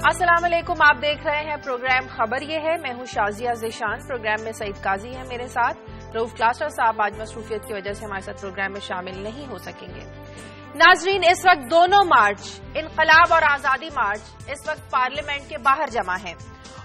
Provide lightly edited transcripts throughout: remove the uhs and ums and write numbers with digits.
अस्सलाम वालेकुम, आप देख रहे हैं प्रोग्राम खबर ये है। मैं हूं शाजिया ज़ेशान। प्रोग्राम में सईद काजी है मेरे साथ। रऊफ क्लास्टर साहब आज मसरूफियत की वजह से हमारे साथ प्रोग्राम में शामिल नहीं हो सकेंगे। नाजरीन, इस वक्त दोनों मार्च, इनकलाब और आजादी मार्च, इस वक्त पार्लियामेंट के बाहर जमा है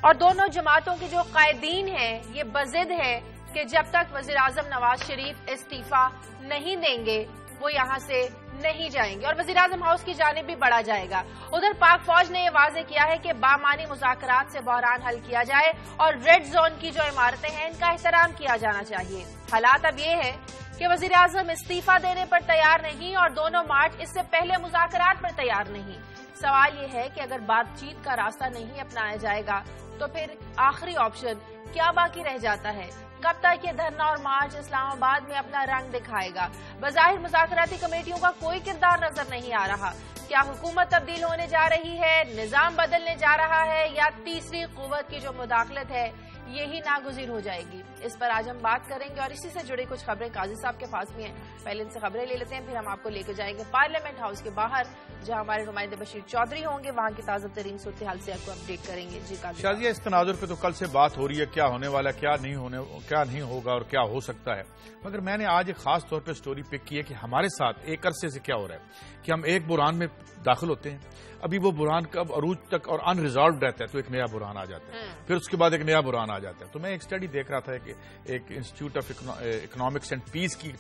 और दोनों जमातों के जो कायदीन हैं ये बजिद है कि जब तक वजीर आजम नवाज शरीफ इस्तीफा नहीं देंगे वो यहां से नहीं जाएंगे और वजीर आजम हाउस की जानिब भी बढ़ा जाएगा। उधर पाक फौज ने यह वाजे किया है कि बामानी मुज़ाकरात से बहरान हल किया जाए और रेड जोन की जो इमारतें हैं इनका एहतराम किया जाना चाहिए। हालात अब ये है कि वजीर आजम इस्तीफा देने पर तैयार नहीं और दोनों मार्च इससे पहले मुज़ाकरात पर तैयार नहीं। सवाल ये है कि अगर बातचीत का रास्ता नहीं अपनाया जाएगा तो फिर आखिरी ऑप्शन क्या बाकी रह जाता है? कब तक ये धरना और मार्च इस्लामाबाद में अपना रंग दिखाएगा? बज़ाहिर मुज़ाकराती कमेटियों का कोई किरदार नजर नहीं आ रहा। क्या हुकूमत तब्दील होने जा रही है, निजाम बदलने जा रहा है या तीसरी कुव्वत की जो मुदाखलत है यही नागुज़ीर हो जाएगी? इस पर आज हम बात करेंगे और इसी से जुड़ी कुछ खबरें काजी साहब के पास भी हैं। पहले इनसे खबरें ले लेते हैं, फिर हम आपको लेकर जाएंगे पार्लियामेंट हाउस के बाहर जहां हमारे नुमाइंदे बशीर चौधरी होंगे। वहां की ताज़ा तरीन सूरत हाल से आपको अपडेट करेंगे। जी काजी शाजिया, इस तनाजुर पे तो कल से बात हो रही है, क्या होने वाला, क्या नहीं होगा और क्या हो सकता है। मगर मैंने आज एक खास तौर पर स्टोरी पिक की है कि हमारे साथ एक अरसे से क्या हो रहा है कि हम एक बुरान में दाखिल होते हैं, अभी वो बुरान कब अरूज तक और अनरिजॉल्व रहता है तो एक नया बुरान आ जाता है, फिर उसके बाद एक नया बुरान आ जाता है। तो मैं एक स्टडी देख रहा था कि एक institute of economics and peace की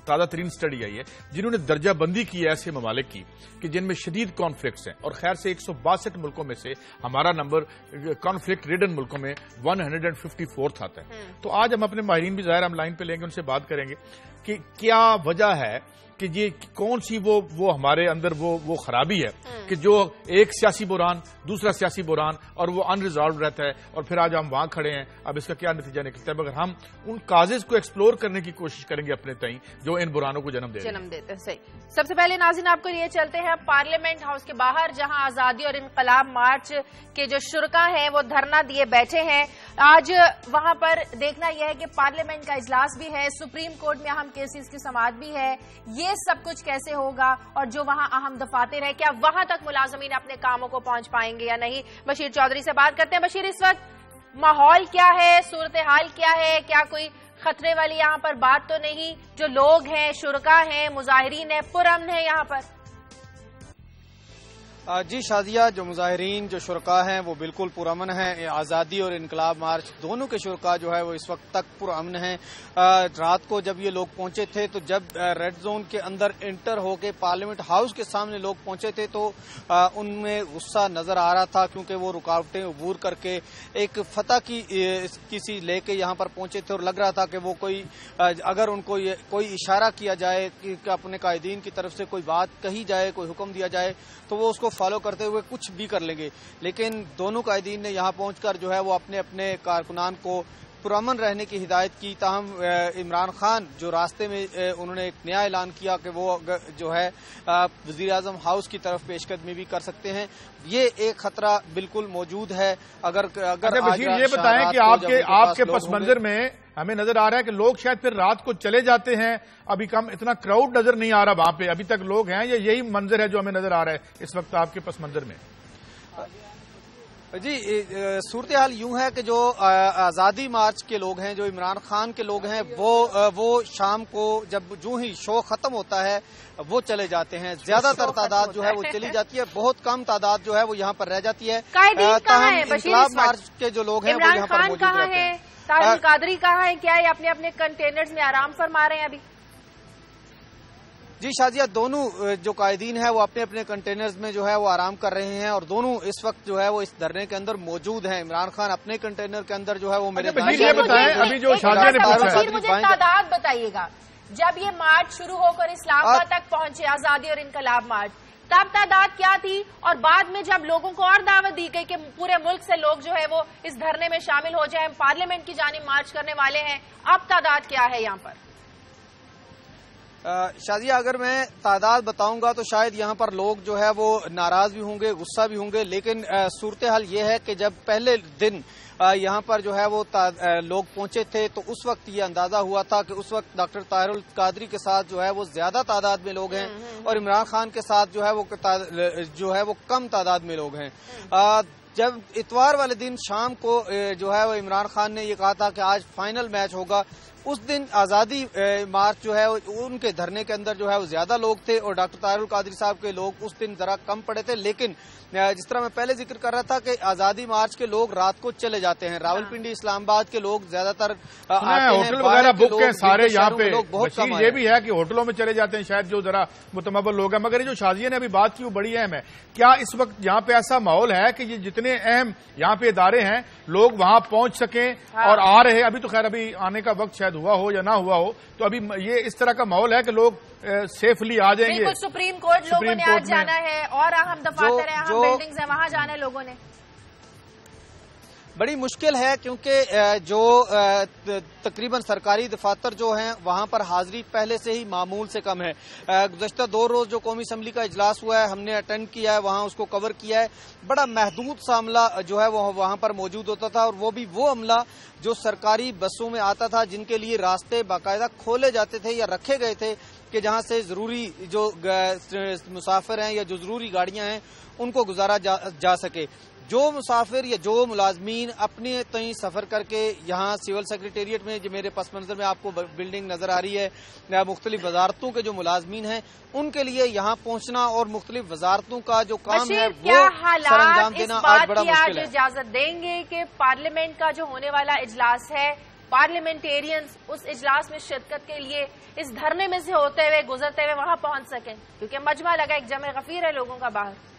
ताज़ा तरीन स्टडी आई है जिन्होंने दर्जा बंदी की है ऐसे ममालिक की कि जिनमें शदीद कॉन्फ्लिक्ट्स हैं और खैर से 162 मुल्कों में से हमारा नंबर कॉन्फ्लिक्ट रिडन मुल्कों में 154 आता है। तो आज हम अपने माहिरीन भी ज़ाहिर हम लाइन पे लेंगे, उनसे बात करेंगे कि क्या वजह है कि ये कौन सी वो हमारे अंदर वो खराबी है कि जो एक सियासी बुरान, दूसरा सियासी बुरान और वो अनरिजॉल्व रहता है और फिर आज हम वहां खड़े हैं। अब इसका क्या नतीजा निकलता है? मगर हम उन काजेज को एक्सप्लोर करने की कोशिश करेंगे अपने तई जो इन बुरानों को जन्म देते हैं। सही। सबसे पहले नाज़रीन आपको लिए चलते हैं पार्लियामेंट हाउस के बाहर जहां आजादी और इनकलाब मार्च के जो शुरका हैं वो धरना दिए बैठे हैं। आज वहां पर देखना यह है कि पार्लियामेंट का इजलास भी है, सुप्रीम कोर्ट में अहम केसेस की समाअत भी है। ये सब कुछ कैसे होगा और जो वहां अहम दफातर है क्या वहां तक मुलाजमीन अपने कामों को पहुंच पाएंगे या नहीं? बशीर चौधरी से बात करते हैं। बशीर, इस वक्त माहौल क्या है, सूरत हाल क्या है? क्या कोई खतरे वाली यहाँ पर बात तो नहीं? जो लोग हैं, शुरका हैं, मुजाहिरीन है, पुरअमन है यहाँ पर? जी शाजिया, जो मुजाहिरीन जो शुरका हैं वो बिल्कुल पुरअमन हैं। आज़ादी और इनकलाब मार्च दोनों के शुरका जो है वो इस वक्त तक पुरअमन हैं। रात को जब ये लोग पहुंचे थे तो जब रेड जोन के अंदर इंटर होके पार्लियामेंट हाउस के सामने लोग पहुंचे थे तो उनमें गुस्सा नजर आ रहा था क्योंकि वो रुकावटें अबूर करके एक फतह की किसी लेके यहाँ पर पहुंचे थे और लग रहा था कि वो कोई अगर उनको कोई इशारा किया जाए कि अपने कायदीन की तरफ से कोई बात कही जाए, कोई हुक्म दिया जाए तो वो उसको फॉलो करते हुए कुछ भी कर लेंगे। लेकिन दोनों कायदीन ने यहाँ पहुंचकर जो है वो अपने अपने कारकुनान को पुरअमन रहने की हिदायत की। ताहम इमरान खान जो रास्ते में उन्होंने एक नया ऐलान किया कि वो जो है वजीर आजम हाउस की तरफ पेशकदमी भी कर सकते हैं। ये एक खतरा बिल्कुल मौजूद है। अगर बशीर ये बताएं कि आपके पस मंजर में हमें नजर आ रहा है कि लोग शायद फिर रात को चले जाते हैं, अभी कम इतना क्राउड नजर नहीं आ रहा वहां पे, अभी तक लोग हैं या यही मंजर है जो हमें नजर आ रहा है इस वक्त आपके पस मंजर में? जी, सूरत हाल यूं है कि जो आज़ादी मार्च के लोग हैं, जो इमरान खान के लोग हैं, वो शाम को जब जो ही शो खत्म होता है वो चले जाते हैं। ज्यादातर तादाद जो है वो चली जाती है, बहुत कम तादाद जो है वो यहाँ पर रह जाती है। इनकलाब मार्च के जो लोग हैं वो यहाँ पर मौजूद रहते हैं। तारिक कादरी कहाँ है? क्या ये अपने अपने कंटेनर्स में आराम फरमा रहे हैं अभी? जी शाजिया, दोनों जो कायदीन है वो अपने अपने कंटेनर्स में जो है वो आराम कर रहे हैं और दोनों इस वक्त जो है वो इस धरने के अंदर मौजूद हैं। इमरान खान अपने कंटेनर के अंदर जो है वो मुझे तादाद बताइएगा। जब ये मार्च शुरू होकर इस्लामाबाद तक पहुंचे, आजादी और इनकलाब मार्च, तब तादाद क्या थी और बाद में जब लोगों को और दावत दी गई कि पूरे मुल्क से लोग जो है वो इस धरने में शामिल हो जाएं, पार्लियामेंट की जानिब मार्च करने वाले हैं, अब तादाद क्या है यहाँ पर? شازیہ اگر میں تعداد بتاؤں گا تو شاید یہاں پر لوگ جو ہے وہ ناراض بھی ہوں گے، غصہ بھی ہوں گے، لیکن صورتحال یہ ہے کہ جب پہلے دن یہاں پر جو ہے وہ لوگ پہنچے تھے تو اس وقت یہ اندازہ ہوا تھا کہ اس وقت ڈاکٹر طاہر القادری کے ساتھ جو ہے وہ زیادہ تعداد میں لوگ ہیں اور عمران خان کے ساتھ جو ہے وہ کم تعداد میں لوگ ہیں۔ جب اتوار والے دن شام کو جو ہے وہ عمران خان نے یہ کہا تھا کہ آج فائنل میچ ہوگا، اس دن آزادی مارچ جو ہے ان کے دھرنے کے اندر جو ہے وہ زیادہ لوگ تھے اور ڈاکٹر طاہر القادری صاحب کے لوگ اس دن ذرا کم پڑے تھے، لیکن جس طرح میں پہلے ذکر کر رہا تھا کہ آزادی مارچ کے لوگ رات کو چلے جاتے ہیں، راولپنڈی اسلام آباد کے لوگ زیادہ تر ہوٹل وغیرہ بک ہیں سارے یہاں پہ، یہ بھی ہے کہ ہوٹلوں میں چلے جاتے ہیں شاید جو ذرا متمول لوگ ہیں، مگر یہ جو شازیہ نے ابھی بات کی وہ بڑی اہم ہے۔ کیا اس وقت یہاں پہ ایسا ماحول ہے کہ یہ جتنے اہم یہاں پہ ادارے ہیں لوگ وہاں پہنچ سکیں اور آ رہے ہیں؟ ابھی تو خیر ابھی آنے کا وقت شاید ہوا ہو یا نہ ہوا ہو، تو ابھی یہ اس طرح کا ماحول ہے کہ لوگ سیفلی آ جائیں گے؟ سپریم کورٹ لوگوں نے آج جانا ہے اور اہم دفاتر ہیں، اہم بلڈنگز ہیں، وہاں جانا ہے لوگوں نے۔ بڑی مشکل ہے کیونکہ جو تقریباً سرکاری دفاتر جو ہیں وہاں پر حاضری پہلے سے ہی معمول سے کم ہے۔ گزشتہ 2 روز جو قومی اسمبلی کا اجلاس ہوا ہے ہم نے اٹینڈ کیا ہے، وہاں اس کو کور کیا ہے، بڑا محدود سا عملہ جو ہے وہ وہاں پر موجود ہوتا تھا، اور وہ بھی وہ عملہ جو سرکاری بسوں میں آتا تھا جن کے لیے راستے باقاعدہ کھولے جاتے تھے یا رکھے گئے تھے کہ جہاں سے ضروری جو مسافر ہیں یا جو ضروری گاڑیاں ہیں ان کو گزارا جا سکے۔ جو مسافر یا جو ملازمین اپنے تئیں سفر کر کے یہاں سول سیکریٹریٹ میں، جو میرے پس منظر میں آپ کو بلڈنگ نظر آ رہی ہے، مختلف وزارتوں کے جو ملازمین ہیں ان کے لیے یہاں پہنچنا اور مختلف وزارتوں کا جو کام ہے وہ سر انجام دینا آج بڑا مشکل ہے۔ اجازت دیں گے کہ پارلیمنٹ کا جو ہونے والا اجلاس ہے، پارلیمنٹیرینز اس اجلاس میں شرکت کے لیے اس دھرنے میں سے ہوتے ہوئے گزرتے ہوئے وہاں پہنچ سکیں، کیونکہ مجمع لگا ایک جمع غفیر ہے لوگوں کا باہر؟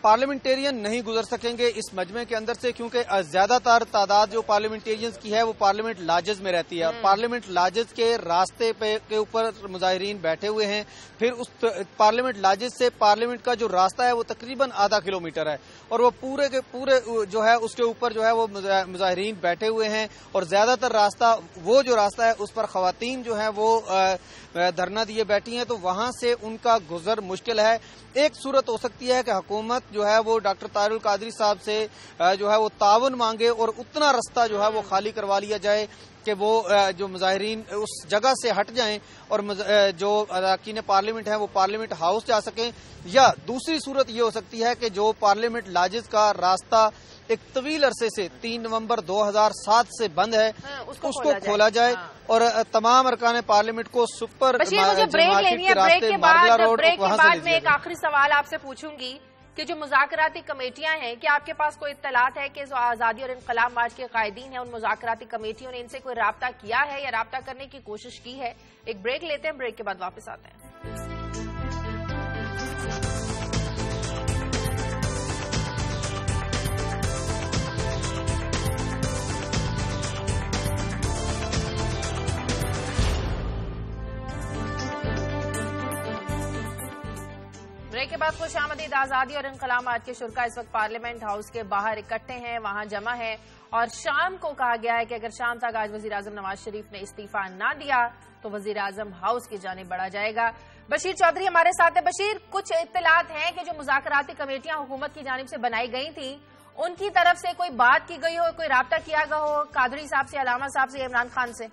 پارلیمنٹیرین نہیں گزر سکیں گے اس مجمع کے اندر سے، کیونکہ زیادہ تر تعداد جو پارلیمنٹیرینز کی ہے وہ پارلیمنٹ لاجز میں رہتی ہے۔ پارلیمنٹ لاجز کے راستے کے اوپر مظاہرین بیٹھے ہوئے ہیں، پھر اس پارلیمنٹ لاجز سے پارلیمنٹ کا جو راستہ ہے وہ تقریباً آدھا کلومیٹر ہے، اور وہ پورے کے پورے جو ہے اس کے اوپر جو ہے وہ مظاہرین بیٹھے ہوئے ہیں، اور زیادہ تر راستہ وہ جو راستہ ہے اس پر خواتین جو ہیں وہ دھرنا دیے بیٹھی ہیں، تو وہاں سے ان کا گزر مشکل ہے۔ ایک صورت ہو سکتی ہے کہ حکومت جو ہے وہ ڈاکٹر طاہر القادری صاحب سے جو ہے وہ تعاون مانگے اور اتنا رستہ جو ہے وہ خالی کروا لیا جائے کہ وہ جو مظاہرین اس جگہ سے ہٹ جائیں اور جو اراکین پارلیمنٹ ہیں وہ پارلیمنٹ ہاؤس جا سکیں، یا دوسری صورت یہ ہو سکتی ہے کہ جو پارلیمنٹ لاجز کا راستہ ایک طویل عرصے سے 3 نومبر 2007 سے بند ہے اس کو کھولا جائے اور تمام ارکان پارلیمنٹ کو سپر مجھے بریک لینی ہے، بریک کے بعد میں ایک آخری سوال آپ سے پوچھوں گی کہ جو مذاکراتی کمیٹیاں ہیں، کیا آپ کے پاس کوئی اطلاعات ہے کہ جو آزادی اور انقلاب مارچ کے قائدین ہیں ان مذاکراتی کمیٹیوں نے ان سے کوئی رابطہ کیا ہے یا رابطہ کرنے کی کوشش کی ہے؟ ایک بریک لیتے ہیں، بریک کے بعد واپس آتے ہیں۔ بریک کے بعد خوش آمدید۔ آزادی اور انقلاب مارچ کے شرکاء اس وقت پارلیمنٹ ہاؤس کے باہر اکٹھے ہیں، وہاں جمع ہیں، اور شام کو کہا گیا ہے کہ اگر شام تک آج وزیر اعظم نواز شریف نے استعفیٰ نہ دیا تو وزیر اعظم ہاؤس کی جانب بڑھا جائے گا۔ بشیر چودھری ہمارے ساتھ ہے۔ بشیر، کچھ اطلاعات ہیں کہ جو مذاکراتی کمیٹیاں حکومت کی جانب سے بنائی گئی تھیں ان کی طرف سے کوئی بات کی گئی ہو، کوئی رابطہ کیا گیا ہو قادری صاحب سے، علامہ صاحب سے، عمران خان سے؟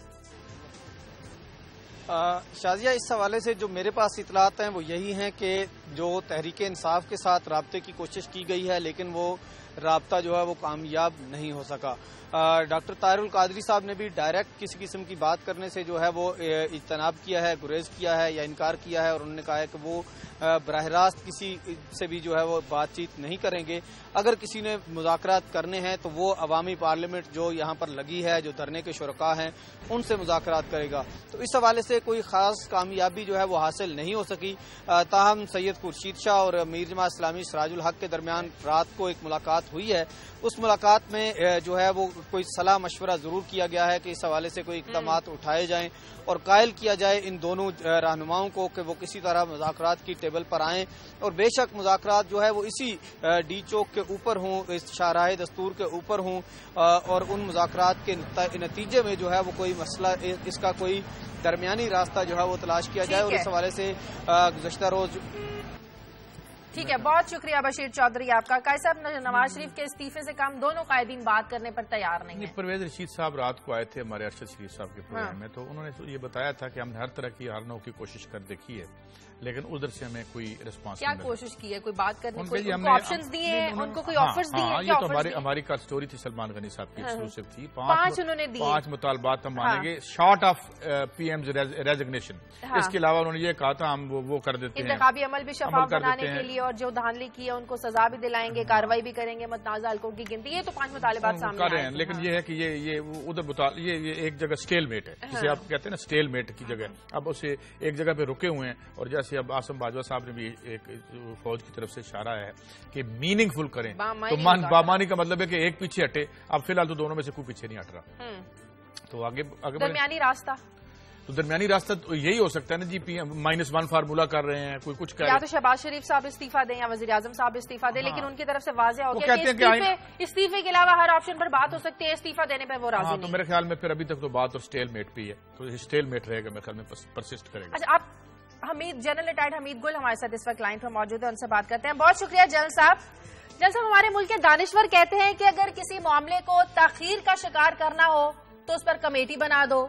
شازیہ، اس حوالے سے جو میرے پاس اطلاعات ہیں وہ یہی ہیں کہ جو تحریک انصاف کے ساتھ رابطے کی کوشش کی گئی ہے لیکن وہ رابطہ جو ہے وہ کامیاب نہیں ہو سکا۔ ڈاکٹر طاہر القادری صاحب نے بھی ڈائریکٹ کسی قسم کی بات کرنے سے جو ہے وہ اجتناب کیا ہے، گریز کیا ہے یا انکار کیا ہے، اور انہوں نے کہا ہے کہ وہ براہ راست کسی سے بھی جو ہے وہ بات چیت نہیں کریں گے۔ اگر کسی نے مذاکرات کرنے ہیں تو وہ عوامی پارلیمنٹ جو یہاں پر لگی ہے، جو دھرنے کے شرکاء ہیں، ان سے مذاکرات کرے گا۔ تو اس حوالے سے کوئی خاص کامیابی جو ہے وہ حاصل نہیں ہو سکی۔ تاہم سید خورشید شاہ اور امیر جماعت اسلامی سراج الحق کے درمیان رات کو ایک ملاقات ہوئی ہے. اس ملاقات میں جو ہے وہ کوئی صلاح مشورہ ضرور کیا گیا ہے کہ اس حوالے سے کوئی اقدامات اٹھائے جائیں اور قائل کیا جائے ان دونوں رہنماؤں کو کہ وہ کسی طرح مذاکرات کی ٹیبل پر آئیں, اور بے شک مذاکرات جو ہے وہ اسی ڈی چوک کے اوپر ہوں, اس شاہراہ دستور کے اوپر ہوں, اور ان مذاکرات کے نتیجے میں جو ہے وہ کوئی مسئلہ, اس کا کوئی درمیانی راستہ جو ہے وہ تلاش کیا جائے. اور اس حوالے سے گزشتہ روز ٹھیک ہے, بہت شکریہ بشیر چودھری آپ کا. قائد صاحب, نواز شریف کے استعفے سے کم دونوں قائدین بات کرنے پر تیار نہیں ہیں. پرویز رشید صاحب رات کو آئے تھے ہمارے ارشد شریف صاحب کے پروگرام میں, تو انہوں نے یہ بتایا تھا کہ ہم نے ہر طرح کی ہر نوع کی کوشش کر دیکھی ہے, لیکن ادھر سے ہمیں کوئی رسپانس کیا کوشش کی ہے, کوئی بات کرنے کی, آپشنز دیے ہیں ان کو, کوئی آفرز دیے ہیں؟ یہ تو ہماری کال سٹوری تھی, سلمان غنی صاحب کی ایکسکلوسیو تھی. 5 انہوں نے دیے, 5 مطالبات ہم مانیں گے short of P M resignation. اس کے علاوہ انہوں نے یہ کہا تھا ہم وہ کر دیتے ہیں, انتخابی عمل بھی شفاف بنانے کے لیے, اور جو دھاندلی کی ہے ان کو سزا بھی دلائیں گے, کارروائی بھی کریں گے, متنازع حلقوں کی گنتی. یہ تو 5 مطالبات سامنے کر رہے ہیں, لیکن یہ ہے کہ یہ ادھر یہ ایک جگہ سٹیل میٹ ہے, جسے آپ کہتے ہیں نا سٹیل میٹ کی جگہ. اب اسے ایک جگہ پہ رکے ہوئے ہیں, اور جیسے اب آصم باجوہ صاحب نے بھی ایک فوج کی طرف سے اشارہ ہے کہ میننگ فل کریں, تو بامانی کا مطلب ہے کہ ایک پیچھے ہٹے. اب فی الحال تو دونوں میں سے کوئی پیچھے نہیں ہٹ رہا, تو آگے درمیانی راستہ, تو درمیانی راستہ یہی ہو سکتا ہے نا جی. -1 فارمولا کر رہے ہیں, کوئی کچھ کر رہے ہیں, یا تو شہباز شریف صاحب استعفیٰ دیں یا وزیر اعظم صاحب استعفیٰ دیں, لیکن ان کی طرف سے واضح ہو گیا کہ استعفے کے علاوہ ہر آپشن پر بات ہو سکتی ہے, استعفیٰ دینے پہ وہ راضی نہیں. تو میرے خیال میں پھر ابھی تک تو بات اور سٹیل میٹ پہ ہے, تو سٹیل میٹ رہے گا میرے خیال میں, پرسسٹ کرے گا. اچھا, آپ جنرل ریٹائرڈ حمید گل ہمارے ساتھ اس وقت لائن پر موجود ہے, ان سے بات کرتے ہیں. بہت شکریہ جنرل صاحب. جنرل صاحب, ہمارے ملک کے دانشور کہتے ہیں کہ اگر کسی معاملے کو تاخیر کا شکار کرنا ہو تو اس پر کمیٹی بنا دو,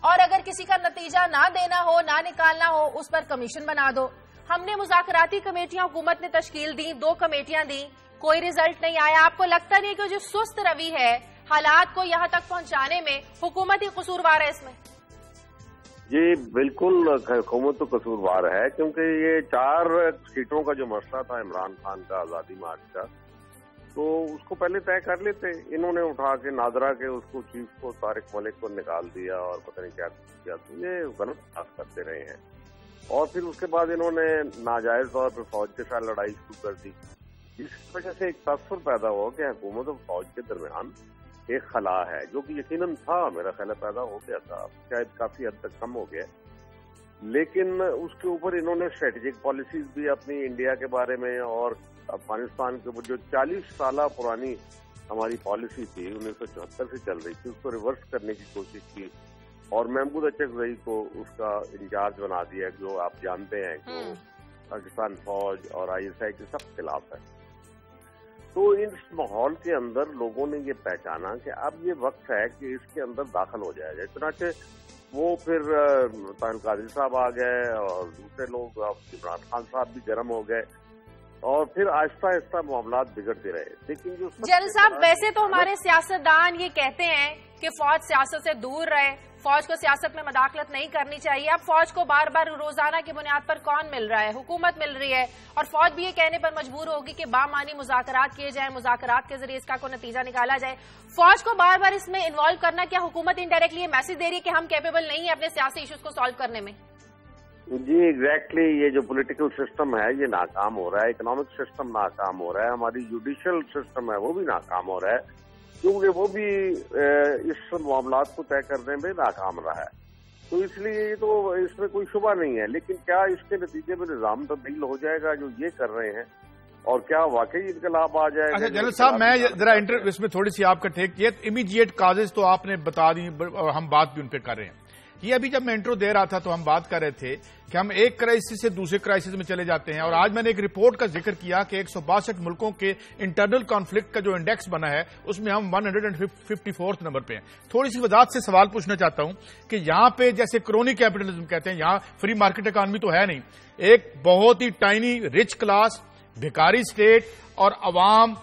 اور اگر کسی کا نتیجہ نہ دینا ہو, نہ نکالنا ہو, اس پر کمیشن بنا دو. ہم نے مذاکراتی کمیٹیاں حکومت نے تشکیل دی, 2 کمیٹیاں دی, کوئی ریزلٹ نہیں آیا. آپ کو لگتا نہیں کہ جو سست روی ہے حالات کو یہاں تک پہنچانے میں, حکومت ہی قصوروار ہے اس میں؟ جی بالکل حکومت تو قصوروار ہے, کیونکہ یہ 4 سیٹوں کا جو مسئلہ تھا عمران خان کا آزادی مارچ کا, تو اس کو پہلے طے کر لیتے. انہوں نے اٹھا کے نادرا کے اس کو چیف کو طارق ملک کو نکال دیا اور پتہ نہیں کیا کیا, تو یہ غلط بات کرتے رہے ہیں. اور پھر اس کے بعد انہوں نے ناجائز طور پہ فوج کے ساتھ لڑائی شروع کر دی, جس وجہ سے ایک تاثر پیدا ہوا کہ حکومت اور فوج کے درمیان ایک خلا ہے, جو کہ یقیناً تھا, میرا خیال پیدا ہو گیا تھا, شاید کافی حد تک کم ہو گیا. لیکن اس کے اوپر انہوں نے اسٹریٹجک پالیسیز بھی اپنی انڈیا کے بارے میں اور افغانستان کے اوپر جو 40 سالہ پرانی ہماری پالیسی تھی 1974 سے چل رہی تھی, اس کو ریورس کرنے کی کوشش کی, اور محمود اچکزئی کو اس کا انچارج بنا دیا, جو آپ جانتے ہیں کہ پاکستان فوج اور ISI کے سب خلاف ہے. تو اس ماحول کے اندر لوگوں نے یہ پہچانا کہ اب یہ وقت ہے کہ اس کے اندر داخل ہو جائے جائے. چنانچہ وہ پھر طاہر قادری صاحب آ گئے, اور دوسرے لوگ عمران خان صاحب بھی گرم ہو گئے, اور پھر آہستہ آہستہ معاملات بگڑتے رہے. لیکن جو جنرل صاحب, ویسے تو ہمارے سیاستدان یہ کہتے ہیں کہ فوج سیاست سے دور رہے, فوج کو سیاست میں مداخلت نہیں کرنی چاہیے. اب فوج کو بار بار روزانہ کی بنیاد پر کون مل رہا ہے؟ حکومت مل رہی ہے, اور فوج بھی یہ کہنے پر مجبور ہوگی کہ بامعنی مذاکرات کیے جائیں, مذاکرات کے ذریعے اس کا کوئی نتیجہ نکالا جائے. فوج کو بار بار اس میں انوالو کرنا, کیا حکومت انڈائریکٹلی یہ میسج دے رہی ہے کہ ہم کیپیبل نہیں ہیں اپنے سیاسی ایشوز کو سالو کرنے میں؟ جی ایگزیکٹلی, یہ جو پولیٹیکل سسٹم ہے یہ ناکام ہو رہا ہے, اکنامک سسٹم ناکام ہو رہا ہے, ہماری جوڈیشل سسٹم ہے وہ بھی ناکام ہو رہا ہے, کیونکہ وہ بھی اس معاملات کو طے کرنے میں ناکام رہا ہے. تو اس لیے تو اس میں کوئی شبہ نہیں ہے. لیکن کیا اس کے نتیجے میں نظام تبدیل ہو جائے گا جو یہ کر رہے ہیں, اور کیا واقعی انقلاب آ جائے گا؟ اچھا جنرل صاحب, میں ذرا اس میں تھوڑی سی آپ کا ٹیک کیا, امیڈیٹ کازز تو آپ نے بتا دی, اور ہم بات بھی ان پہ کر رہے ہیں. یہ ابھی جب میں انٹرو دے رہا تھا تو ہم بات کر رہے تھے کہ ہم ایک کرائسس سے دوسرے کرائسس میں چلے جاتے ہیں, اور آج میں نے ایک رپورٹ کا ذکر کیا کہ 162 ملکوں کے انٹرنل کانفلکٹ کا جو انڈیکس بنا ہے اس میں ہم 154 نمبر پہ ہیں. تھوڑی سی وضاحت سے سوال پوچھنا چاہتا ہوں کہ یہاں پہ جیسے کرونی کیپٹلزم کہتے ہیں, یہاں فری مارکیٹ اکانومی تو ہے نہیں, ایک بہت ہی ٹائنی رچ کلاس, بھکاری اسٹیٹ اور عوام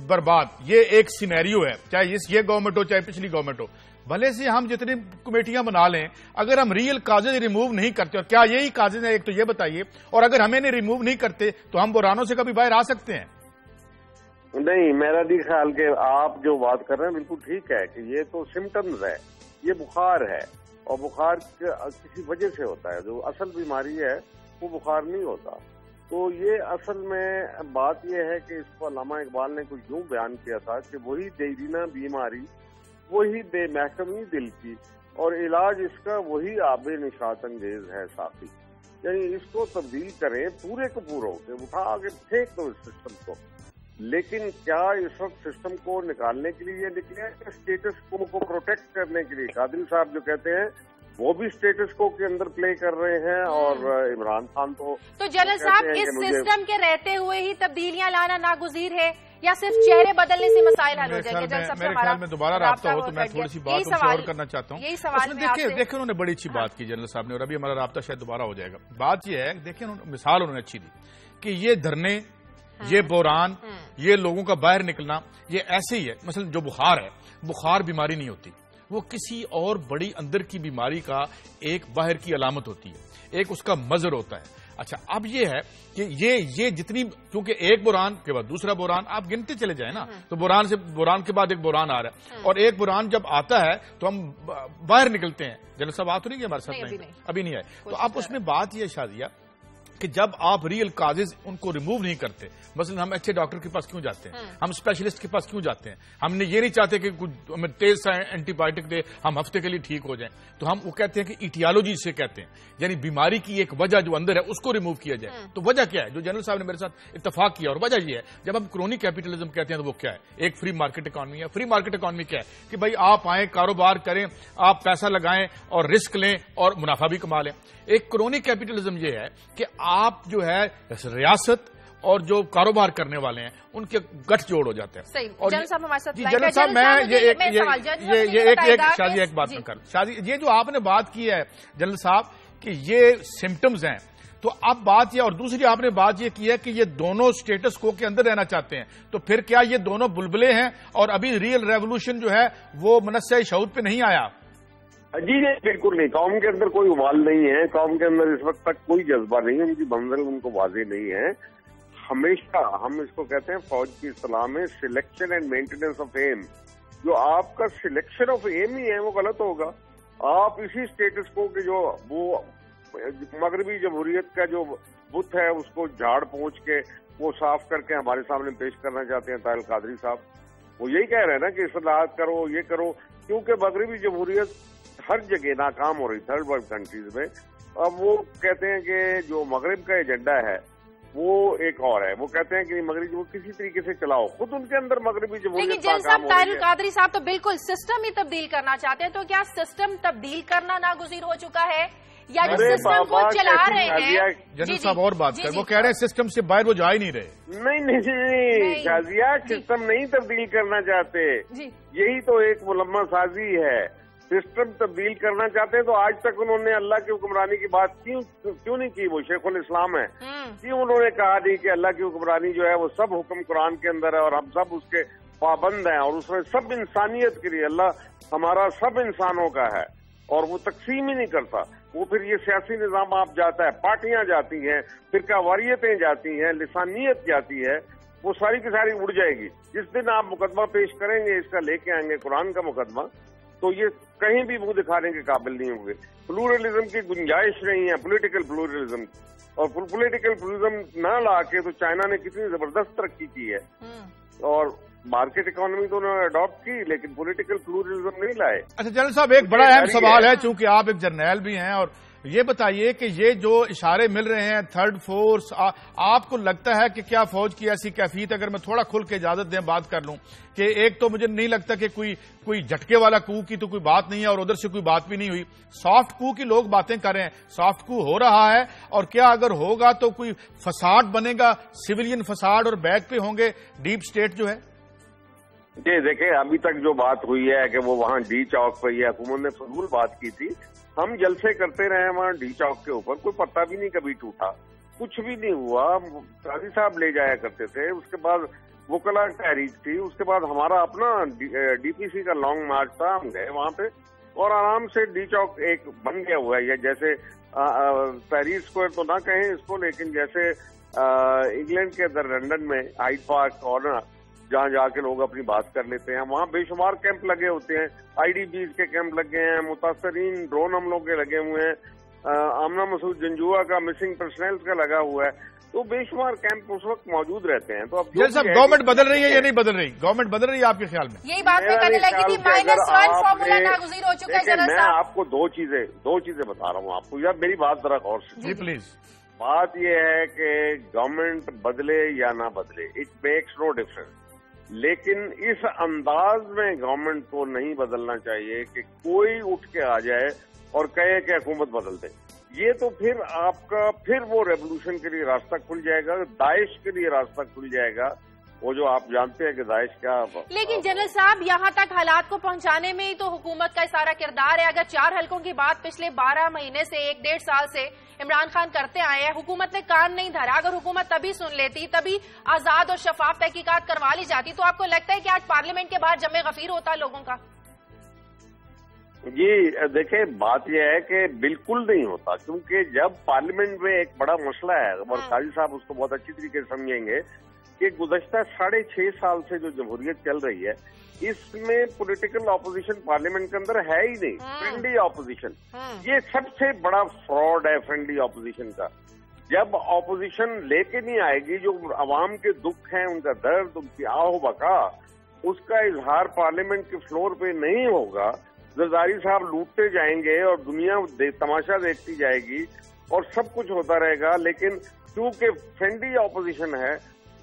برباد, یہ ایک سینیریو ہے, چاہے یہ گورنمنٹ ہو چاہے پچھلی گورنمنٹ ہو. بھلے سے ہم جتنی کمیٹیاں بنا لیں, اگر ہم ریئل کازز ریموو نہیں کرتے, اور کیا یہی کازز ہیں ایک تو یہ بتائیے, اور اگر ہمیں نہیں ریموو نہیں کرتے تو ہم بحرانوں سے کبھی باہر آ سکتے ہیں؟ نہیں, میرا بھی خیال کہ آپ جو بات کر رہے ہیں بالکل ٹھیک ہے کہ یہ تو سمٹمز ہے, یہ بخار ہے, اور بخار کسی وجہ سے ہوتا ہے. جو اصل بیماری ہے وہ بخار نہیں ہوتا. تو یہ اصل میں بات یہ ہے کہ اس کو علامہ اقبال نے کچھ یوں بیان کیا تھا کہ وہی دیرینہ بیماری، وہی بے محکمی دل کی، اور علاج اس کا وہی آب نشاط انگیز ہے ساتھی. یعنی اس کو تبدیل کریں پورے کو پورا ہو کے اٹھا کے پھینک دو اس سسٹم کو. لیکن کیا اس وقت سسٹم کو نکالنے کے لیے یہ نکلے ہیں کہ اسٹیٹس کو پروٹیکٹ کرنے کے لیے؟ قادری صاحب جو کہتے ہیں وہ بھی اسٹیٹس کو کے اندر پلے کر رہے ہیں، اور عمران خان تو جنرل صاحب اس سسٹم کے رہتے ہوئے ہی تبدیلیاں لانا ناگزیر ہے یا صرف چہرے بدلنے سے مسائل حل ہو جائیں گے؟ میرے خیال میں دوبارہ رابطہ ہو تو میں تھوڑی سی بات اور کرنا چاہتا ہوں. یہی سوال دیکھیں انہوں نے بڑی اچھی بات کی جنرل صاحب نے، اور ابھی ہمارا رابطہ شاید دوبارہ ہو جائے گا. بات یہ ہے دیکھیں مثال انہوں نے اچھی دی کہ یہ دھرنے، یہ بحران، یہ لوگوں کا باہر نکلنا، یہ ایسے ہی ہے. مثلا جو بخار ہے، بخار بیماری نہیں ہوتی، وہ کسی اور بڑی اندر کی بیماری کا ایک باہر کی علامت ہوتی ہے، ایک اس کا مظہر ہوتا ہے. اچھا اب یہ ہے کہ یہ جتنی، کیونکہ ایک بحران کے بعد دوسرا بحران آپ گنتے چلے جائیں نا، تو بحران کے بعد ایک بحران آ رہا ہے، اور ایک بحران جب آتا ہے تو ہم باہر نکلتے ہیں. جنرل صاحب بات ہو رہی ہے ہمارے ساتھ؟ ابھی نہیں ہے. تو اب اس میں بات یہ شازیہ کہ جب آپ ریئل کازز ان کو ریموو نہیں کرتے، مثلا ہم اچھے ڈاکٹر کے پاس کیوں جاتے ہیں، ہم اسپیشلسٹ کے پاس کیوں جاتے ہیں؟ ہم نے یہ نہیں چاہتے کہ ہمیں تیز سا اینٹی بایوٹک دے ہم ہفتے کے لیے ٹھیک ہو جائیں. تو ہم وہ کہتے ہیں کہ ایٹیالوجی سے کہتے ہیں، یعنی بیماری کی ایک وجہ جو اندر ہے اس کو ریموو کیا جائے. تو وجہ کیا ہے جو جنرل صاحب نے میرے ساتھ اتفاق کیا؟ اور وجہ یہ ہے جب ہم کرونک کیپٹلزم کہتے ہیں تو وہ کیا ہے؟ ایک فری مارکیٹ اکانومی ہے. فری مارکیٹ اکانومی کیا ہے کہ بھائی آپ آئیں، کاروبار کریں، آپ پیسہ لگائیں اور رسک لیں اور منافع بھی کما لیں. ایک کرونک کیپٹلزم یہ ہے کہ آپ جو ہے ریاست اور جو کاروبار کرنے والے ہیں ان کے گٹھ جوڑ ہو جاتے ہیں. جنرل صاحب ہمارے ساتھ جنرل صاحب میں ایک بات کروں. شادی یہ جو آپ نے بات کی ہے جنرل صاحب کہ یہ سمٹمز ہیں، تو اب بات یہ، اور دوسری آپ نے بات یہ کی ہے کہ یہ دونوں اسٹیٹس کو کے اندر رہنا چاہتے ہیں، تو پھر کیا یہ دونوں بلبلے ہیں اور ابھی ریئل ریولوشن جو ہے وہ منصہ شعور پہ نہیں آیا؟ جی بالکل نہیں. قوم کے اندر کوئی ابال نہیں ہے، قوم کے اندر اس وقت تک کوئی جذبہ نہیں ہے، ان کی منزل ان کو واضح نہیں ہے. ہمیشہ ہم اس کو کہتے ہیں فوج کی اصطلاح میں selection and maintenance of aim. جو آپ کا سلیکشن آف ایم ہی ہے وہ غلط ہوگا. آپ اسی اسٹیٹس کو کہ جو وہ مغربی جمہوریت کا جو بت ہے اس کو جھاڑ پہنچ کے وہ صاف کر کے ہمارے سامنے پیش کرنا چاہتے ہیں طاہر القادری صاحب. وہ یہی کہہ رہے ہیں نا کہ اصلاحات کرو، یہ کرو، کیونکہ مغربی جمہوریت ہر جگہ ناکام ہو رہی تھرڈ ورلڈ کنٹریز میں. اب وہ کہتے ہیں کہ جو مغرب کا ایجنڈا ہے وہ ایک اور ہے. وہ کہتے ہیں کہ مغربی وہ کسی طریقے سے چلاؤ، خود ان کے اندر مغربی جمہوریت لیکن جن صاحب طاہر القادری صاحب تو بالکل سسٹم ہی تبدیل کرنا چاہتے ہیں، تو کیا سسٹم تبدیل کرنا ناگزیر ہو چکا ہے یا جو سسٹم کو چلا رہے ہیں؟ جنرل صاحب اور بات کریں، وہ کہہ رہے ہیں سسٹم سے باہر وہ جا ہی نہیں رہے. نہیں شازیہ، سسٹم نہیں تبدیل کرنا چاہتے، یہی تو ایک ملمہ سازی ہے. سسٹم تبدیل کرنا چاہتے ہیں تو آج تک انہوں نے اللہ کی حکمرانی کی بات کیوں نہیں کی؟ وہ شیخ الاسلام ہے، کیوں انہوں نے کہا نہیں کہ اللہ کی حکمرانی جو ہے وہ سب حکم قرآن کے اندر ہے اور ہم سب اس کے پابند ہیں، اور اس میں سب انسانیت کے لیے اللہ ہمارا سب انسانوں کا ہے اور وہ تقسیم ہی نہیں کرتا. وہ پھر یہ سیاسی نظام آپ جاتا ہے، پارٹیاں جاتی ہیں، فرقہ واریتیں جاتی ہیں، لسانیت جاتی ہے، وہ ساری کی ساری اڑ جائے گی. جس دن آپ مقدمہ پیش کریں گے اس کا لے کے آئیں گے قرآن کا مقدمہ، تو یہ کہیں بھی منہ دکھانے کے قابل نہیں ہوں گے. پلورلزم کی گنجائش نہیں ہے، پولیٹیکل پلورلزم، اور پولیٹیکل پلورلزم نہ لا کے تو چائنا نے کتنی زبردست ترقی کی ہے، اور مارکیٹ اکانومی تو انہوں نے اڈاپٹ کی لیکن پولیٹیکل پلورلزم نہیں لائے. اچھا جنرل صاحب ایک بڑا اہم سوال ہے، چونکہ آپ ایک جرنیل بھی ہیں، اور یہ بتائیے کہ یہ جو اشارے مل رہے ہیں تھرڈ فورس، آپ کو لگتا ہے کہ کیا فوج کی ایسی کیفیت، اگر میں تھوڑا کھل کے اجازت دیں بات کر لوں، کہ ایک تو مجھے نہیں لگتا کہ کوئی جھٹکے والا کو کی تو کوئی بات نہیں ہے، اور ادھر سے کوئی بات بھی نہیں ہوئی. سافٹ کو کی لوگ باتیں کر رہے ہیں، سافٹ کو ہو رہا ہے، اور کیا اگر ہوگا تو کوئی فساد بنے گا، سویلین فساد، اور بیک پہ ہوں گے ڈیپ اسٹیٹ جو ہے؟ جی دیکھیں، ابھی تک جو بات ہوئی ہے کہ وہ وہاں ڈی چوک پہ یہ حکومت نے فضول بات کی تھی. ہم جلسے کرتے رہے وہاں ڈی چوک کے اوپر، کوئی پتہ بھی نہیں کبھی ٹوٹا، کچھ بھی نہیں ہوا. قاضی صاحب لے جایا کرتے تھے، اس کے بعد وکلا تحریک تھی، اس کے بعد ہمارا اپنا ڈی پی سی کا لانگ مارچ تھا. ہم گئے وہاں پہ اور آرام سے ڈی چوک ایک بن گیا ہوا ہے، یا جیسے تحریر اسکوائر تو نہ کہیں اس کو، لیکن جیسے انگلینڈ کے اندر لندن میں ہائیڈ پارک اور جہاں جا کے لوگ اپنی بات کر لیتے ہیں، وہاں بے شمار کیمپ لگے ہوتے ہیں، آئی ڈی بیز کے کیمپ لگے ہیں، متاثرین ڈرون حملوں کے لگے ہوئے ہیں. आमना मसूद जंजुआ का, मिसिंग पर्सनल्स का लगा हुआ है, तो बेशुमार कैंप उस वक्त मौजूद रहते हैं। तो अब गवर्नमेंट बदल रही है या नहीं बदल रही? गवर्नमेंट बदल रही है आपके ख्याल में? यही बात मैं कहने लगी थी, -1 फॉर्मूला नागुज़ीर हो चुका है जनरल मैं साहब। आपको दो चीजें बता रहा हूँ आपको, यार मेरी बात जरा गौर से जी प्लीज। बात यह है कि गवर्नमेंट बदले या ना बदले, इट मेक्स नो डिफरेंस, लेकिन इस अंदाज में गवर्नमेंट को नहीं बदलना चाहिए कि कोई उठ के आ जाए और कहे कि हुकूमत बदल दे। ये तो फिर वो रेवोल्यूशन के लिए रास्ता खुल जाएगा, दाइश के लिए रास्ता खुल जाएगा, वो जो आप जानते हैं कि दाइश क्या। लेकिन जनरल साहब, यहाँ तक हालात को पहुंचाने में ही तो हुकूमत का सारा किरदार है। अगर 4 हलकों की बात पिछले 12 महीने से 1-1.5 साल से इमरान खान करते आए हैं, हुकूमत ने कान नहीं धरा। अगर हुकूमत तभी सुन लेती, तभी आजाद और शफाफ तहकीकात करवा ली जाती, तो आपको लगता है कि आज पार्लियामेंट के बाहर जमे गफीर होता लोगों का? जी देखिए, बात यह है कि बिल्कुल नहीं होता, क्योंकि जब पार्लियामेंट में एक बड़ा मसला है, और काजी साहब उसको बहुत अच्छी तरीके से समझेंगे कि गुज़श्ता 6.5 साल से जो जमहूरियत चल रही है, इसमें पॉलिटिकल ऑपोजिशन पार्लियामेंट के अंदर है ही नहीं, फ्रेंडली ऑपोजिशन। ये सबसे बड़ा फ्रॉड है फ्रेंडली ऑपोजिशन का। जब ऑपोजिशन लेके नहीं आएगी, जो अवाम के दुख हैं, उनका दर्द, उनकी आहो बका, उसका इजहार पार्लियामेंट के फ्लोर पे नहीं होगा, जरदारी साहब लूटते जाएंगे और दुनिया तमाशा देखती जाएगी और सब कुछ होता रहेगा। लेकिन क्योंकि फ्रेंडली ऑपोजिशन है,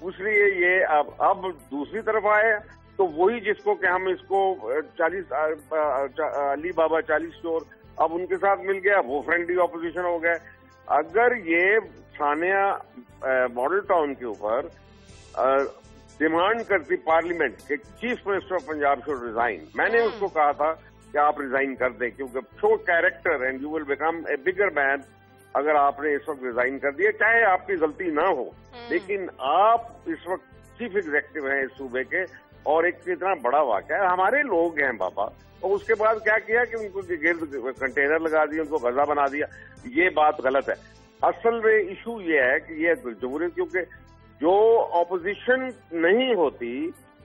इसलिए ये अब दूसरी तरफ आए तो वही जिसको कि हम इसको 40 अली बाबा 40 स्टोर अब उनके साथ मिल गया, वो फ्रेंडली ऑपोजिशन हो गए। अगर ये सानिया मॉडल टाउन के ऊपर डिमांड करती पार्लियामेंट कि chief minister of Punjab should resign, मैंने उसको कहा था कि आप रिजाइन कर दें, क्योंकि show character and you will become a bigger man अगर आपने इस वक्त रिजाइन कर दिया, चाहे आपकी गलती ना हो, लेकिन आप इस वक्त चीफ एग्जीक्यूटिव हैं इस सूबे के, और एक इतना बड़ा वाकया है, हमारे लोग हैं बाबा, और उसके बाद क्या किया कि उनको गिर्द कंटेनर लगा दिया, उनको गजा बना दिया। ये बात गलत है। असल में इशू ये है कि ये जमहूरियत, क्योंकि जो ऑपोजिशन नहीं होती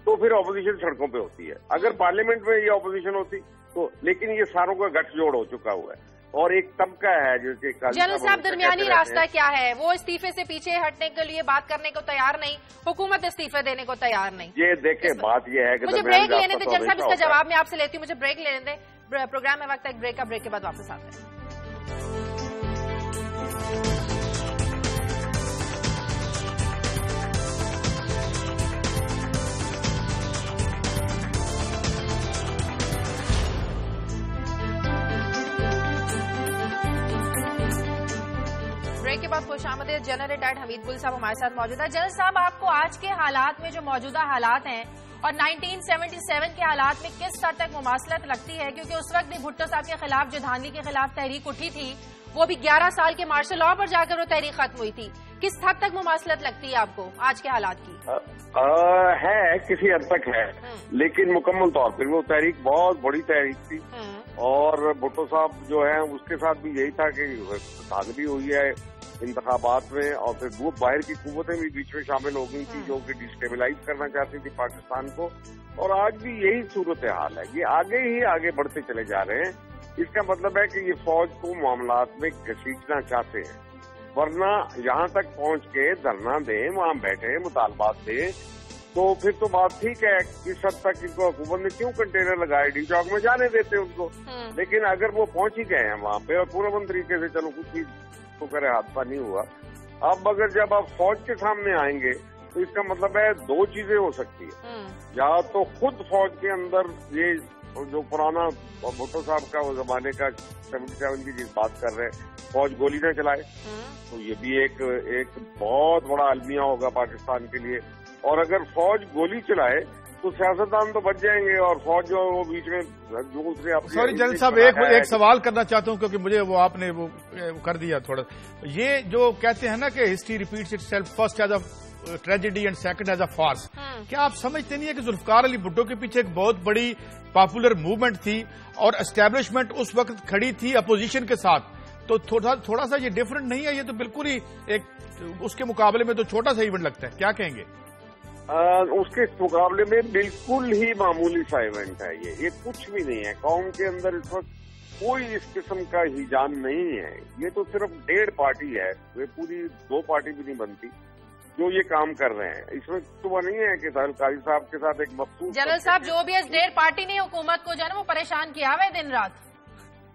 तो फिर ऑपोजिशन सड़कों पे होती है। अगर पार्लियामेंट में ये ऑपोजिशन होती तो, लेकिन ये सारों का गठजोड़ हो चुका हुआ है, और एक तबका है जो कि जनरल साहब दरमियानी रास्ता क्या है? वो इस्तीफे से पीछे हटने के लिए बात करने को तैयार नहीं, हुकूमत इस्तीफे देने को तैयार नहीं। ये देखें, बात ये है कि मुझे ब्रेक लेने दे जनरल साहब, इसका जवाब मैं आपसे लेती हूँ, मुझे ब्रेक लेने दे। प्रोग्राम में वक्त है ब्रेक का, ब्रेक के बाद वापस आते हैं। ब्रेक के बाद खुशामदीद। जनरल रिटायर्ड हमीद गुल साहब हमारे साथ मौजूद है। जनरल साहब, आपको आज के हालात में जो मौजूदा हालात हैं और 1977 के हालात में किस हद तक मुमासलत लगती है? क्योंकि उस वक्त भी भुट्टो साहब के खिलाफ जो धांधली के खिलाफ तहरीक उठी थी, वो भी 11 साल के मार्शल लॉ पर जाकर वो तहरीक खत्म हुई थी। किस हद तक मुमासलत लगती है आपको आज के हालात की? है, किसी हद तक है, लेकिन मुकम्मल तौर पर वो तहरीक बहुत बड़ी तहरीक थी, और भुट्टो साहब जो है उसके साथ भी यही था कि धांधली हुई है इंतखाबात में, और फिर वो बाहर की कुव्वतें भी बीच में शामिल हो गई थी जो कि डिस्टेबलाइज करना चाहती थी पाकिस्तान को, और आज भी यही सूरत हाल है। ये आगे ही आगे बढ़ते चले जा रहे हैं। इसका मतलब है कि ये फौज को मामलात में घसीटना चाहते हैं, वरना यहाँ तक पहुँच के धरना दें, वहाँ बैठे मुतालबात दें, तो फिर तो बात ठीक है। इस हद तक इनको हुकूमत ने क्यों कंटेनर लगाए, डी चौक में जाने देते उनको। लेकिन अगर वो पहुंच ही गए हैं वहाँ पे और पूरा तरीके से, चलो कुछ भी तो करे, हादसा नहीं हुआ। अब अगर जब आप फौज के सामने आएंगे तो इसका मतलब है दो चीजें हो सकती है, या तो खुद फौज के अंदर ये जो पुराना भुट्टो साहब का वो जमाने का 77 की जिस बात कर रहे हैं, फौज गोली न चलाए, तो ये भी एक बहुत बड़ा अलमिया होगा पाकिस्तान के लिए। और अगर फौज गोली चलाए तो सियासतदान तो बच जाएंगे, और फौज जो वो बीच में दूसरे। सॉरी जनरल साहब, एक सवाल करना चाहता हूं, क्योंकि मुझे वो आपने वो कर दिया थोड़ा। ये जो कहते हैं ना कि history repeats itself, first as a tragedy and second as a farce, क्या आप समझते नहीं है कि जुल्फकार अली भुट्टो के पीछे एक बहुत बड़ी पॉपुलर मूवमेंट थी और एस्टेब्लिशमेंट उस वक्त खड़ी थी अपोजिशन के साथ, तो थोड़ा सा ये डिफरेंट नहीं है? ये तो बिल्कुल ही एक उसके मुकाबले में तो छोटा सा इवेंट लगता है, क्या कहेंगे? उसके मुकाबले में बिल्कुल ही मामूली सा इवेंट है ये कुछ भी नहीं है। कौम के अंदर इस वक्त कोई इस किस्म का हिजान नहीं है। ये तो सिर्फ 1.5 पार्टी है, वे पूरी 2 पार्टी भी नहीं बनती जो ये काम कर रहे हैं। इसमें तो वो नहीं है कि काजी साहब के साथ एक मखसूस जनरल साहब जो भी 1.5 पार्टी ने हुकूमत को जो है वो परेशान किया हुआ है दिन रात।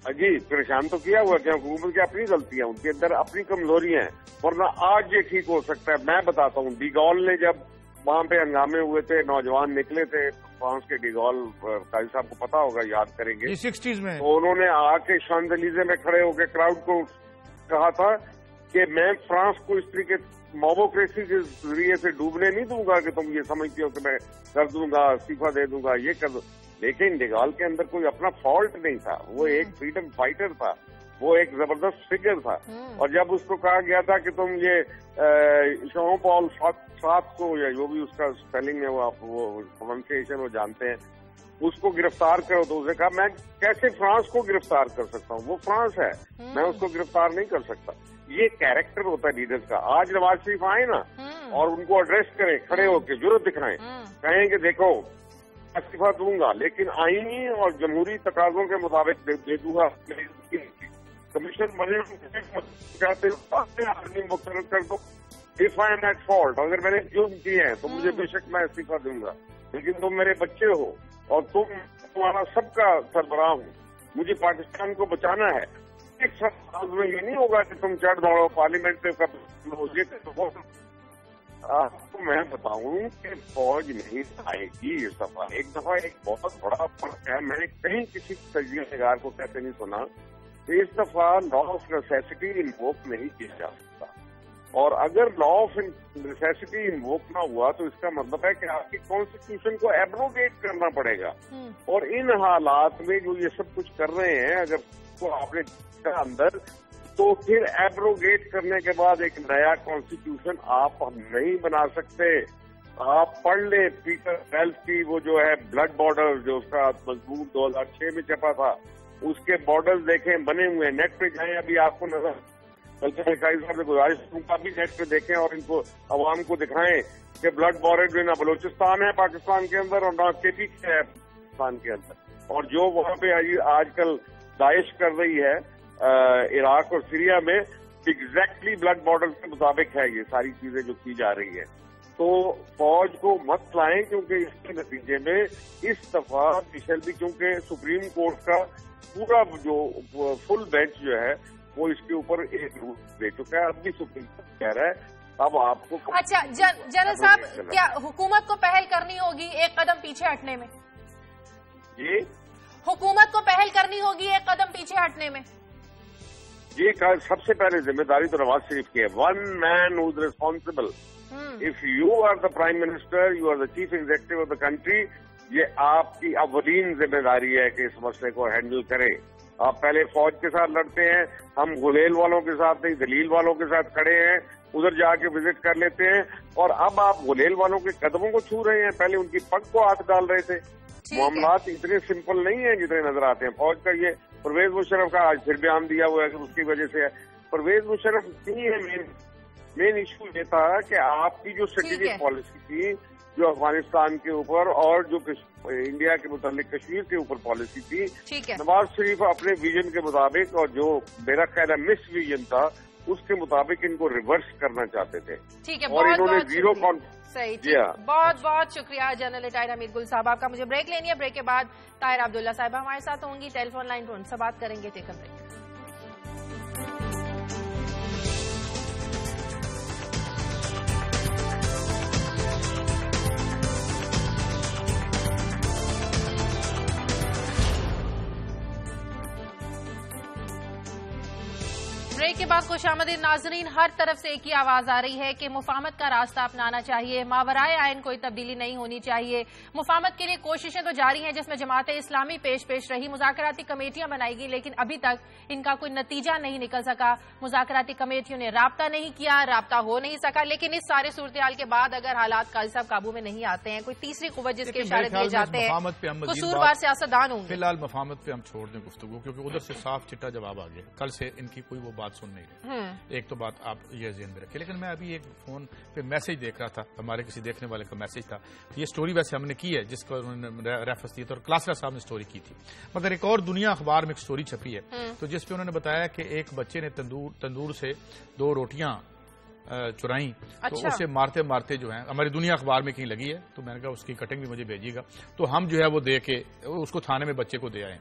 जी परेशान तो किया हुआ, क्या हुकूमत की अपनी गलतियां, उनके अंदर अपनी कमजोरियां हैं, वरना आज ये ठीक हो सकता है। मैं बताता हूँ, डिगॉल ने जब वहां पे हंगामे हुए थे, नौजवान निकले थे फ्रांस के, डिगॉल काजी साहब को पता होगा, याद करेंगे 60s में, तो उन्होंने आके शांजलीजे में खड़े होकर क्राउड को कहा था कि मैं फ्रांस को इस तरीके मोबोक्रेसी के जरिए से डूबने नहीं दूंगा कि तुम ये समझती हो कि मैं कर दूंगा, इस्तीफा दे दूंगा, ये कर दूं। लेकिन डिगॉल के अंदर कोई अपना फॉल्ट नहीं था, वो एक फ्रीडम फाइटर था, वो एक जबरदस्त फिगर था। और जब उसको कहा गया था कि तुम ये शॉन पॉल सात को, या जो भी उसका स्पेलिंग है वो आप वो प्रोनाउंसिएशन वो जानते हैं, उसको गिरफ्तार करो, तो उसने कहा मैं कैसे फ्रांस को गिरफ्तार कर सकता हूँ, वो फ्रांस है, मैं उसको गिरफ्तार नहीं कर सकता। ये कैरेक्टर होता है लीडर्स का। आज नवाज शरीफ आए ना और उनको एड्रेस करें, खड़े होकर जुर्रत दिखाएं, कहें कि देखो इस्तीफा दूंगा लेकिन आईनी और जमहूरी तकाजों के मुताबिक दे दूंगा, कमीशन बने आदमी मुकर्रर कर दो, if I am at fault, अगर मैंने जुर्म किए हैं तो मुझे बेशक मैं इस्तीफा दूंगा, लेकिन तुम मेरे बच्चे हो और तुम्हारा सबका सरबराह हूँ, मुझे पाकिस्तान को बचाना है। एक साल में ये नहीं होगा कि तुम चढ़ दौड़ो पार्लियामेंट में आपको मैं बताऊं कि फौज नहीं आएगी इस दफा। एक दफा एक बहुत बड़ा फर्क है, मैंने कहीं किसी तजिया निगार को कहते नहीं सुना, इस दफा लॉ ऑफ नेसेसिटी इन्वोक नहीं किया जा सकता, और अगर लॉ ऑफ नेसेसिटी इन्वोक ना हुआ तो इसका मतलब है कि आपकी कॉन्स्टिट्यूशन को एब्रोगेट करना पड़ेगा। और इन हालात में जो ये सब कुछ कर रहे हैं, अगर तो आपने अंदर, तो फिर एब्रोगेट करने के बाद एक नया कॉन्स्टिट्यूशन आप नहीं बना सकते। आप पढ़ ले पीटर वेल्स की वो जो है ब्लड बॉर्डर, जो उसका मजबूर 2006 में छपा था, उसके बॉर्डर्स देखें, बने हुए हैं, नेट पे जाएं, अभी आपको नजर, बल्कि मैं काजी साहब से गुजारिश करूंगा भी नेट पे देखें और इनको अवाम को दिखाएं कि ब्लड बॉर्डर जो ना बलोचिस्तान है पाकिस्तान के अंदर और ना केपी है पाकिस्तान के अंदर, और जो वहां पे आजकल दाइश कर रही है इराक और सीरिया में, एग्जैक्टली ब्लड बॉर्डर के मुताबिक है ये सारी चीजें जो की जा रही है। तो फौज को मत लाएं, क्योंकि इसके नतीजे में इस दफा मिशेल भी, क्योंकि सुप्रीम कोर्ट का पूरा जो फुल बेंच जो है वो इसके ऊपर एक रूल दे चुका है। अब भी सुप्रीम कोर्ट कह रहा है अब आपको। अच्छा जनरल साहब, क्या हुकूमत को पहल करनी होगी एक कदम पीछे हटने में? ये हुकूमत को पहल करनी होगी एक कदम पीछे हटने में? ये सबसे पहले जिम्मेदारी तो नवाज शरीफ की है। One man who is responsible, if you are the prime minister, you are the chief executive of the country, ये आपकी अवलीन जिम्मेदारी है कि इस मसले को हैंडल करें। आप पहले फौज के साथ लड़ते हैं, हम गुलेल वालों के साथ नहीं दलील वालों के साथ खड़े हैं, उधर जाके विजिट कर लेते हैं, और अब आप गुलेल वालों के कदमों को छू रहे हैं, पहले उनकी पग को हाथ डाल रहे थे। मामलात इतने सिंपल नहीं है जितने नजर आते हैं। फौज का ये परवेज मुशर्रफ का आज फिर बयान दिया हुआ है कि उसकी वजह से है। परवेज मुशर्रफ नहीं है, मेन इशू ये था कि आपकी जो स्ट्रेटेजिक पॉलिसी थी जो अफगानिस्तान के ऊपर और जो इंडिया के मुतालिक कश्मीर के ऊपर पॉलिसी थी, नवाज शरीफ अपने विजन के मुताबिक, और जो मेरा कहना मिस विजन था उसके मुताबिक इनको रिवर्स करना चाहते थे। ठीक है, और इन्होंने जीरो सही। बहुत बहुत शुक्रिया जनरल रिटायर्ड हमीद गुल साहब आपका। मुझे ब्रेक लेनी है, ब्रेक के बाद ताहिर अब्दुल्ला साहब हमारे साथ होंगी टेलीफोन लाइन पर, उनसे बात करेंगे। Take a break. ब्रेक के बाद खुशामदीद नाजरीन, हर तरफ से एक ही आवाज आ रही है कि मुफाहमत का रास्ता अपनाना चाहिए, मावराए आइन कोई तब्दीली नहीं होनी चाहिए। मुफाहमत के लिए कोशिशें तो जारी हैं जिसमें जमात इस्लामी पेश रही, मुज़ाकराती कमेटियां बनाएगी, लेकिन अभी तक इनका कोई नतीजा नहीं निकल सका। मुज़ाकराती कमेटियों ने राब्ता नहीं किया, राब्ता हो नहीं सका। लेकिन इस सारे सूरत हाल के बाद अगर हालात काजी साहब काबू में नहीं आते हैं, कोई तीसरी कुव्वत जिसके इशारे दिए जाते हैं, कसूरवार सियासतदान होंगे। फिलहाल मफाहमत पे हम छोड़ दें गुफ्तगू, क्योंकि उधर से साफ चिट्टा जवाब आ गया। कल से इनकी कोई वो बात सुन नहीं रहे। एक तो बात आप ये ज़हन में रखें। लेकिन मैं अभी एक फोन पे मैसेज देख रहा था, हमारे किसी देखने वाले का मैसेज था। ये स्टोरी वैसे हमने की है जिसको उन्होंने रेफरेंस दिया था और क्लासरा साहब ने स्टोरी की थी, मगर एक और दुनिया अखबार में एक स्टोरी छपी है तो जिसपे उन्होंने बताया कि एक बच्चे ने तंदूर से 2 रोटियां चुराई। अच्छा। तो उसे मारते मारते जो है हमारी दुनिया अखबार में कहीं लगी है, तो मैंने कहा उसकी कटिंग भी मुझे भेजिएगा। तो हम जो है वो दे के उसको थाने में बच्चे को दे आए।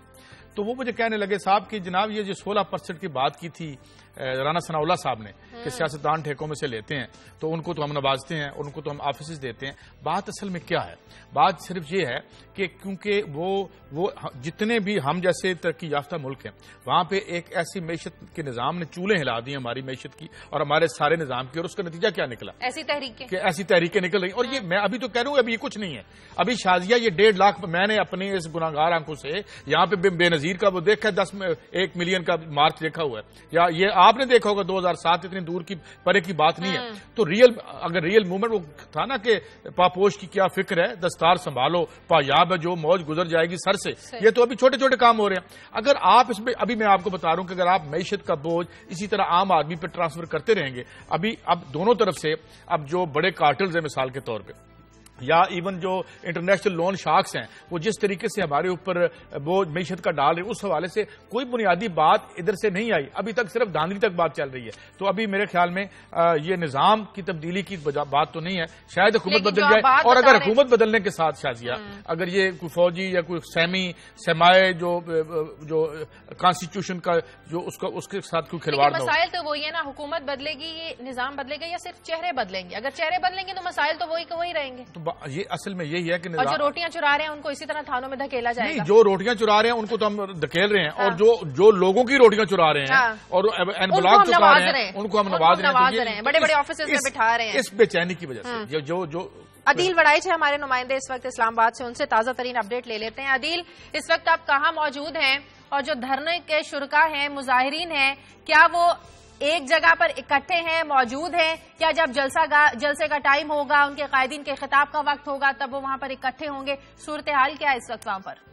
तो वो मुझे कहने लगे साहब कि जनाब ये जो 16% की बात की थी राना सनाउल्ला साहब ने कि सियासतदान ठेकों में से लेते हैं तो उनको तो हम नवाजते हैं, उनको तो हम ऑफिस देते हैं। बात असल में क्या है? बात सिर्फ ये है कि क्योंकि वो जितने भी हम जैसे तरक्की याफ्ता मुल्क हैं वहां पे एक ऐसी मैशत के निजाम ने चूल्हे हिला दी हमारी मैशत की और हमारे सारे निजाम की, और उसका नतीजा क्या निकला? ऐसी तहरीकें निकल रही। और ये मैं अभी तो कह रहा हूँ अभी ये कुछ नहीं है। अभी शाजिया ये 1.5 लाख मैंने अपने इस गुनाहगार आंखों से यहाँ पे बेनजीर का वो देखा है, 1 मिलियन का मार्च देखा हुआ है, या ये आपने देखा होगा 2007, इतनी दूर की परे की बात नहीं है। तो अगर रियल मूवमेंट वो था ना कि पापोश की क्या फिक्र है, दस्तार संभालो, पायाब है जो मौज गुजर जाएगी सर से, ये तो अभी छोटे छोटे काम हो रहे हैं। अगर आप इसमें अभी मैं आपको बता रहा हूं कि अगर आप मईशत का बोझ इसी तरह आम आदमी पर ट्रांसफर करते रहेंगे, अब दोनों तरफ से अब जो बड़े कार्टल्स हैं मिसाल के तौर पर या इवन जो इंटरनेशनल लोन शार्क्स हैं वो जिस तरीके से हमारे ऊपर वो मैशत का डाल रहे, उस हवाले से कोई बुनियादी बात इधर से नहीं आई। अभी तक सिर्फ धांधली तक बात चल रही है। तो अभी मेरे ख्याल में ये निजाम की तब्दीली की बात तो नहीं है। शायद हुकूमत बदल जाए, और अगर हुकूमत बदलने के साथ शाजिया अगर ये कोई फौजी या कोई सेमाए जो कॉन्स्टिट्यूशन का जो उसके साथ कोई खिलवाड़ ना हो। मसाइल तो वही है ना, हुकूमत बदलेगी, ये निजाम बदलेगा या सिर्फ चेहरे बदलेंगे? अगर चेहरे बदलेंगे तो मसाइल तो वही रहेंगे। ये असल में यही है कि और जो रोटियां चुरा रहे हैं उनको इसी तरह थानों में धकेला जाएगा। नहीं, जो रोटियां चुरा रहे हैं उनको तो हम धकेल रहे हैं, और जो लोगों की रोटियां चुरा रहे हैं और एनवलॉप चुरा रहे हैं उनको हम नवाज रहे हैं, बड़े बड़े ऑफिस में बिठा रहे हैं। इस बेचैनी की वजह से जो अदील वड़ाइच है हमारे नुमाइंदे इस वक्त इस्लामाबाद से, उनसे ताजा तरीन अपडेट ले लेते हैं। अदील, इस वक्त आप कहाँ मौजूद हैं और जो धरने के शुरका हैं, मुजाहिरीन हैं, क्या वो एक जगह पर इकट्ठे हैं, मौजूद हैं, क्या जब जलसे का टाइम होगा, उनके कायदीन के खिताब का वक्त होगा तब वो वहां पर इकट्ठे होंगे? सूरत हाल क्या है इस वक्त वहां पर?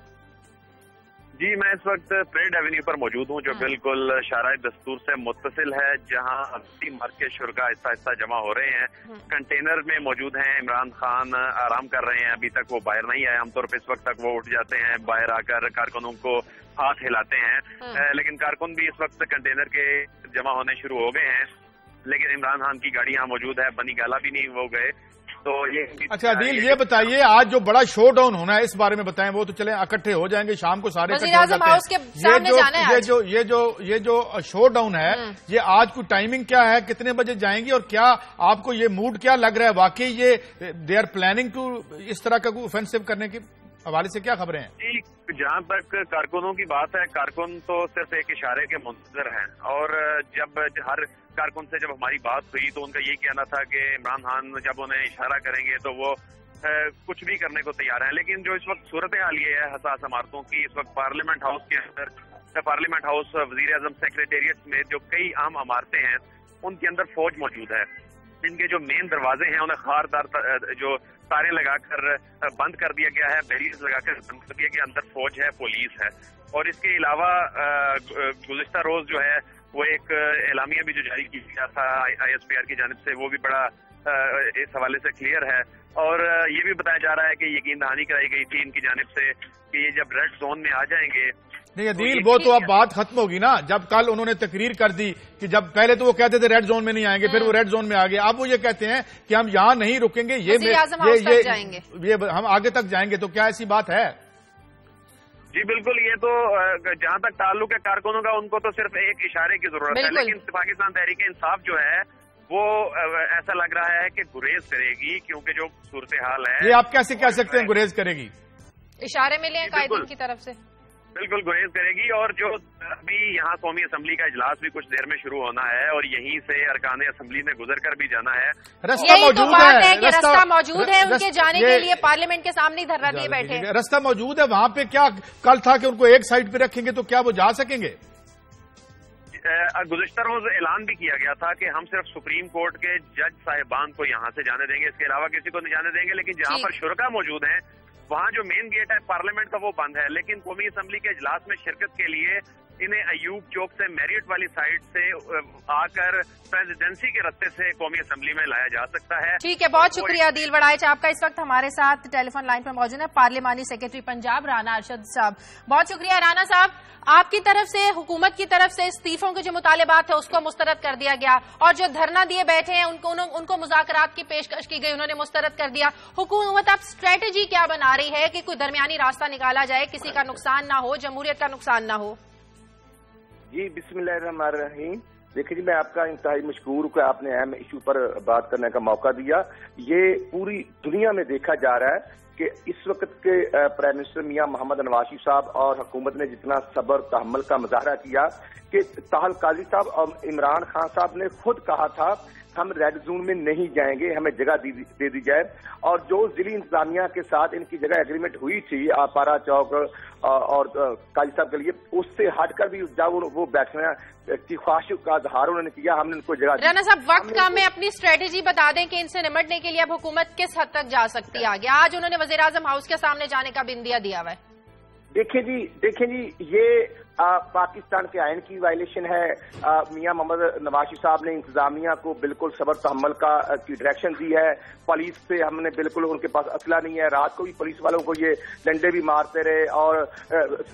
जी, मैं इस वक्त परेड एवेन्यू पर मौजूद हूँ जो बिल्कुल शाराय दस्तूर से मुत्तसिल है, जहाँ 80 मर्द के शुरका आहिस्ता आहिस्ता जमा हो रहे हैं। कंटेनर में मौजूद हैं। इमरान खान आराम कर रहे हैं, अभी तक वो बाहर नहीं आए। आमतौर पर इस वक्त तक वो उठ जाते हैं, बाहर आकर कारकुनों को हाथ हिलाते हैं, लेकिन कारकुन भी इस वक्त कंटेनर के जमा होने शुरू हो गए हैं। लेकिन इमरान खान की गाड़ी यहाँ मौजूद है, बनी गाला भी नहीं हो गए। तो ये अच्छा अदील, ये बताइए आज जो बड़ा शो डाउन होना है इस बारे में बताएं। वो तो चले इकट्ठे हो जाएंगे, शाम को सारे इकट्ठे हो जाते हैं। ये जो शो डाउन है, ये आज की टाइमिंग क्या है, कितने बजे जाएंगे, और क्या आपको ये मूड क्या लग रहा है? वाकई ये दे आर प्लानिंग टू इस तरह का ऑफेंसिव करने के हवाले से क्या खबरें हैं? जहाँ तक कारकुनों की बात है, कारकुन तो सिर्फ एक इशारे के मुंतजर हैं, और जब हर कारकुन से जब हमारी बात हुई तो उनका यही कहना था कि इमरान खान जब उन्हें इशारा करेंगे तो वो कुछ भी करने को तैयार हैं। लेकिन जो इस वक्त सूरत हाल ये है हसास इमारतों की, इस वक्त पार्लियामेंट हाउस के अंदर, पार्लियामेंट हाउस, वजीर आजम सेक्रेटेरिएट में जो कई अहम इमारतें हैं उनके अंदर फौज मौजूद है। इनके जो मेन दरवाजे हैं उन्हें खारदार जो तारे लगाकर बंद कर दिया गया है, बैरियर्स लगाकर बंद कर दिया गया। अंदर फौज है, पुलिस है। और इसके अलावा गुज़िश्ता रोज जो है वो एक एलामिया भी जो जारी किया था ISPR की जानिब से, वो भी बड़ा इस हवाले से क्लियर है। और ये भी बताया जा रहा है कि यकीन दहानी कराई गई थी इनकी जानिब से कि ये जब रेड जोन में आ जाएंगे। नहीं अदील, वो तो अब बात खत्म होगी ना। जब कल उन्होंने तकरीर कर दी कि जब पहले तो वो कहते थे रेड जोन में नहीं आएंगे, फिर वो रेड जोन में आ गए, अब वो ये कहते हैं कि हम यहाँ नहीं रुकेंगे, ये हम आगे तक जाएंगे। तो क्या ऐसी बात है? जी बिल्कुल, ये तो जहाँ तक ताल्लुक है कारकुनों का, उनको तो सिर्फ एक इशारे की जरूरत है। लेकिन पाकिस्तान तहरीक इंसाफ जो है वो ऐसा लग रहा है कि गुरेज करेगी, क्योंकि जो सूरत हाल है। ये आप कैसे कह सकते हैं गुरेज करेगी? इशारे मिले हैं कायदीन की तरफ से। बिल्कुल गुरेज करेगी। और जो अभी यहाँ कौमी असम्बली का इजलास भी कुछ देर में शुरू होना है और यहीं से अरकान असम्बली में गुजर कर भी जाना है। रास्ता मौजूद है, रास्ता मौजूद है उनके जाने के लिए, पार्लियामेंट के सामने ही धरना दिए बैठे हैं। रास्ता मौजूद है वहाँ पे। क्या कल था कि उनको एक साइड पे रखेंगे, तो क्या वो जा सकेंगे? गुज़िश्ता रोज ऐलान भी किया गया था कि हम सिर्फ सुप्रीम कोर्ट के जज साहिबान को यहाँ से जाने देंगे, इसके अलावा किसी को नहीं जाने देंगे। लेकिन जहाँ पर शुरका मौजूद हैं वहाँ जो मेन गेट है पार्लियामेंट का वो बंद है। लेकिन कौमी असम्बली के इजलास में शिरकत के लिए انہیں ایوب چوک سے میریٹ والی سائڈ سے آ کر پریزیڈنسی کے رستے سے قومی اسمبلی میں لایا جا سکتا ہے. ٹھیک ہے, بہت شکریہ عدیل وڑائچ آپ کا. اس وقت ہمارے ساتھ ٹیلی فون لائن پر موجود ہے پارلیمانی سیکرٹری پنجاب رانا ارشد صاحب. بہت شکریہ رانا صاحب. آپ کی طرف سے, حکومت کی طرف سے استعفوں کے جو مطالبات ہیں اس کو مسترد کر دیا گیا, اور جو دھرنا دیے بیٹھے ہیں ان کو مذاکرات کی پیشکش کی گئی, انہوں نے مسترد کر دیا. حکومت اب اسٹریٹجی کیا بنا رہی ہے کہ کوئی درمیانی راستہ نکالا جائے, کسی کا نقصان نہ ہو, جمہوریت کا نقصان نہ ہو؟ جی بسم اللہ الرحمن الرحیم. دیکھیں جی, میں آپ کا انتہائی مشکور کہ آپ نے اہم ایشو پر بات کرنے کا موقع دیا. یہ پوری دنیا میں دیکھا جا رہا ہے کہ اس وقت کے پرائم منسٹر میاں محمد نواز شریف صاحب اور حکومت نے جتنا صبر تحمل کا مظاہرہ کیا, کہ طاہل قاضی صاحب اور عمران خان صاحب نے خود کہا تھا ہم ریڈ زون میں نہیں جائیں گے, ہمیں جگہ دے دی جائے. اور جو ضلعی انتظامیہ کے ساتھ ان کی جگہ ایگریمنٹ ہوئی تھی آپارا چوک اور قاضی صاحب کے لیے, اس سے ہٹ کر بھی جب وہ بیٹھنے کی خواہش کا اظہار انہوں نے کیا, ہم نے ان کو جگہ دی. رانا صاحب, وقت کم ہے, اپنی اسٹریٹجی بتا دیں کہ ان سے نمٹنے کے لیے اب حکومت کس حد تک جا سکتی ہے آگے. آج انہوں نے وزیر اعظم ہاؤس کے سامنے جانے کا بندیا دیا ہوا ہے. دیکھیں جی یہ پاکستان کے آئین کی وائلیشن ہے. میاں محمد نواز شریف صاحب نے انتظامیہ کو بالکل صبر تحمل کی ڈائریکشن دی ہے. پولیس سے ہم نے بالکل, ان کے پاس اسلحہ نہیں ہے, رات کو بھی پولیس والوں کو یہ ڈنڈے بھی مارتے رہے اور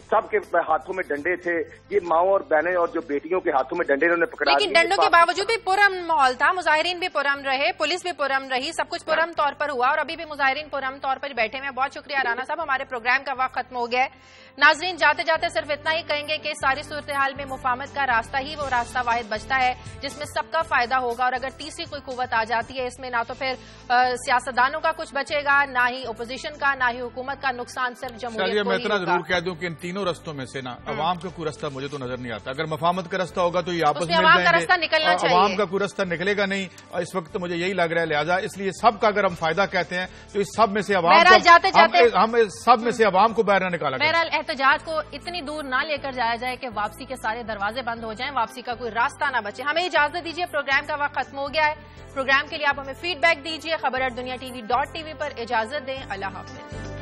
سب کے ہاتھوں میں ڈنڈے تھے. یہ ماؤں اور بہنیں اور جو بیٹیوں کے ہاتھوں میں ڈنڈے انہوں نے پکڑا. لیکن ڈنڈوں کے باوجود بھی پرامن ماحول تھا, مظاہرین بھی پرامن رہے, پولیس بھی پرامن رہی, سب کچھ پرامن طور پر ہوا اور ابھی بھی مظاہرین پرامن طور پر بیٹھے ہوئے. بہت شکریہ رانا صاحب. ہمارے پروگرام کا وقت ختم ہو گیا ہے. ناظرین, جاتے جاتے صرف اتنا ہی کہیں گے کہ ساری صورتحال میں مفاہمت کا راستہ ہی وہ راستہ واحد بچتا ہے جس میں سب کا فائدہ ہوگا. اور اگر تیسری کوئی قوت آ جاتی ہے اس میں نہ تو پھر سیاستدانوں کا کچھ بچے گا, نہ ہی اپوزیشن کا, نہ ہی حکومت کا. نقصان صرف جمہوریت کو ہی ہوگا. میں اتنا ضرور کہہ دوں کہ ان تینوں رستوں میں سے نا عوام کا کوئی رستہ مجھے تو نظر نہیں آتا. اگر مفاہمت کا رستہ ہوگا تو یہ آپس میں عوام کا رستہ نکلنا چاہیے, عوام کا کوئی رستہ نکلے گا نہیں. اور اس وقت مجھے یہی لگ رہا ہے, لہٰذا اس لیے سب کا اگر ہم فائدہ کہتے ہیں تو اس سب میں سے عوام ہم سب میں سے عوام کو باہر نہ نکالا. بہرحال احتجاج کو اتنی دور نہ لے کر جایا جائے کہ واپسی کے سارے دروازے بند ہو جائیں, واپسی کا کوئی راستہ نہ بچے. ہمیں اجازت دیجیے, پروگرام کا وقت ختم ہو گیا ہے. پروگرام کے لیے آپ ہمیں فیڈ بیک دیجیے. خبر@دنیا TV.tv پر اجازت دیں. اللہ حافظ.